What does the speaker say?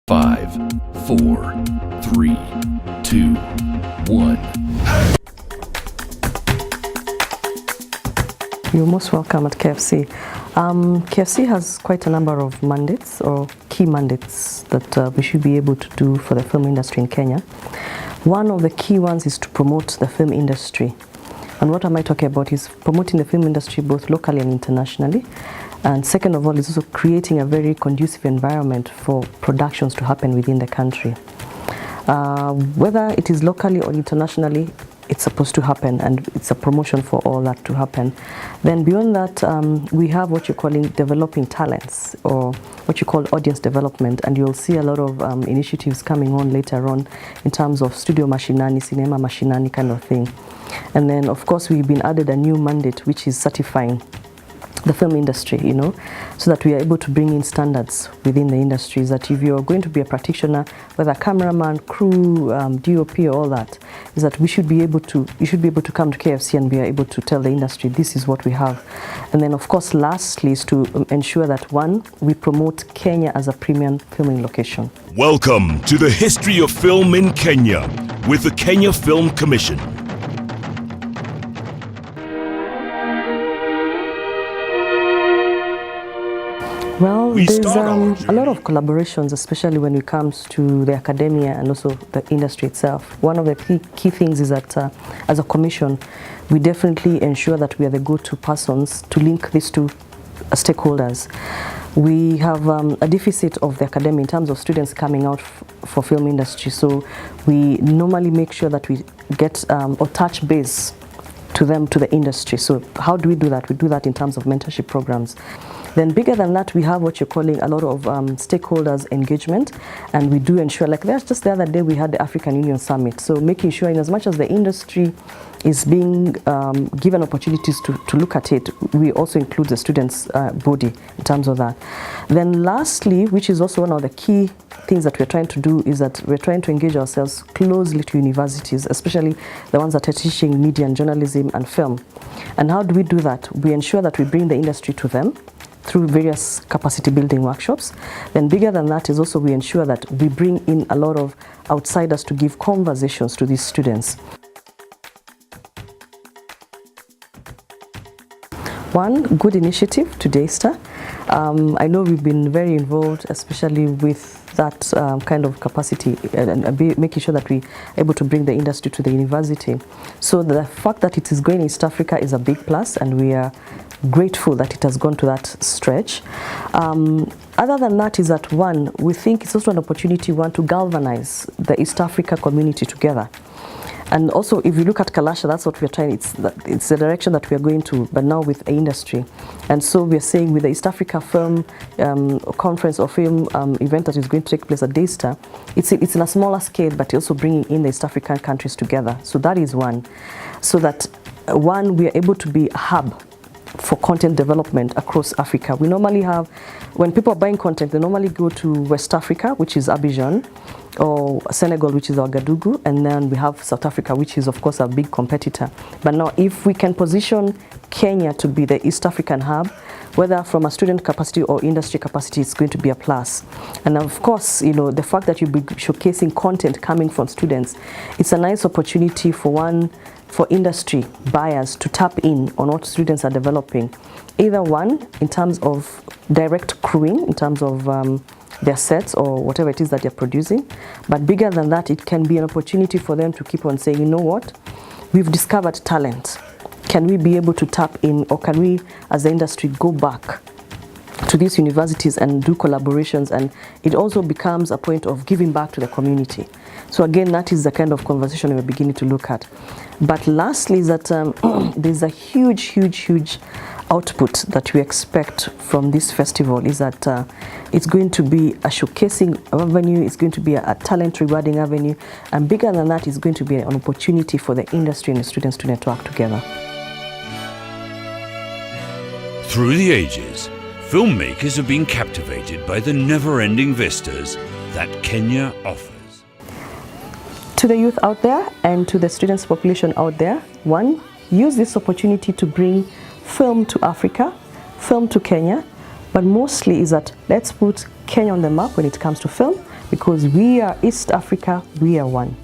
5, 4, 3, 2, 1. You're most welcome at KFC. KFC has quite a number of mandates or key mandates that we should be able to do for the film industry in Kenya. One of the key ones is to promote the film industry. And what am I talking about is promoting the film industry both locally and internationally. And second of all is also creating a very conducive environment for productions to happen within the country. Whether it is locally or internationally, it's supposed to happen, and it's a promotion for all that to happen. Then beyond that, we have what you're calling developing talents, or what you call audience development, and you'll see a lot of initiatives coming on later on in terms of studio mashinani, cinema mashinani kind of thing. And then of course we've been added a new mandate, which is certifying the film industry, so that we are able to bring in standards within the industry, that if you're going to be a practitioner, whether cameraman, crew, DOP, or all that, is that you should be able to come to KFC and be able to tell the industry this is what we have. And then of course lastly is to ensure that one, we promote Kenya as a premium filming location. Welcome to the history of film in Kenya with the Kenya Film Commission. Well, there's a lot of collaborations, especially when it comes to the academia and also the industry itself. One of the key things is that as a commission, we definitely ensure that we are the go-to persons to link these two stakeholders. We have a deficit of the academy in terms of students coming out for film industry, so we normally make sure that we get or touch base to them, to the industry. So how do we do that? We do that in terms of mentorship programs. Then bigger than that, we have what you're calling a lot of stakeholders engagement, and we do ensure, like just the other day we had the African Union Summit, so making sure in as much as the industry is being given opportunities to look at it, we also include the students' body in terms of that. Then lastly, which is also one of the key things that we're trying to do, is that we're trying to engage ourselves closely to universities, especially the ones that are teaching media and journalism and film. And how do we do that? We ensure that we bring the industry to them through various capacity building workshops. Then bigger than that is also we ensure that we bring in a lot of outsiders to give conversations to these students. One good initiative to DASTA. I know we've been very involved, especially with that kind of capacity and making sure that we're able to bring the industry to the university. So the fact that it is going in East Africa is a big plus, and we are grateful that it has gone to that stretch. Other than that is that one, we think it's also an opportunity to galvanize the East Africa community together. And also, if you look at Kalasha, that's what we're trying, it's the direction that we're going to, but now with industry. And so we're saying with the East Africa Film Conference or film event that is going to take place at DASTA, it's in a smaller scale, but also bringing in the East African countries together. So that is one. So that, one, we are able to be a hub for content development across Africa. We normally have, when people are buying content, they normally go to West Africa, which is Abidjan, or Senegal, which is Ouagadougou, and then we have South Africa, which is of course a big competitor. But now if we can position Kenya to be the East African hub, whether from a student capacity or industry capacity, it's going to be a plus. And of course, the fact that you'll be showcasing content coming from students, it's a nice opportunity for industry buyers to tap in on what students are developing. Either one, in terms of direct crewing, in terms of their sets or whatever it is that they're producing. But bigger than that, it can be an opportunity for them to keep on saying, you know what, we've discovered talent. Can we be able to tap in, or can we as the industry go back to these universities and do collaborations? And it also becomes a point of giving back to the community. So again, that is the kind of conversation we're beginning to look at. But lastly is that there's a huge output that we expect from this festival, is that it's going to be a showcasing avenue, it's going to be a talent rewarding avenue, and bigger than that, it's going to be an opportunity for the industry and the students to network together. Through the ages, filmmakers have been captivated by the never-ending vistas that Kenya offers. To the youth out there and to the students population out there, one, use this opportunity to bring film to Africa, film to Kenya, but mostly is that let's put Kenya on the map when it comes to film, because we are East Africa, we are one.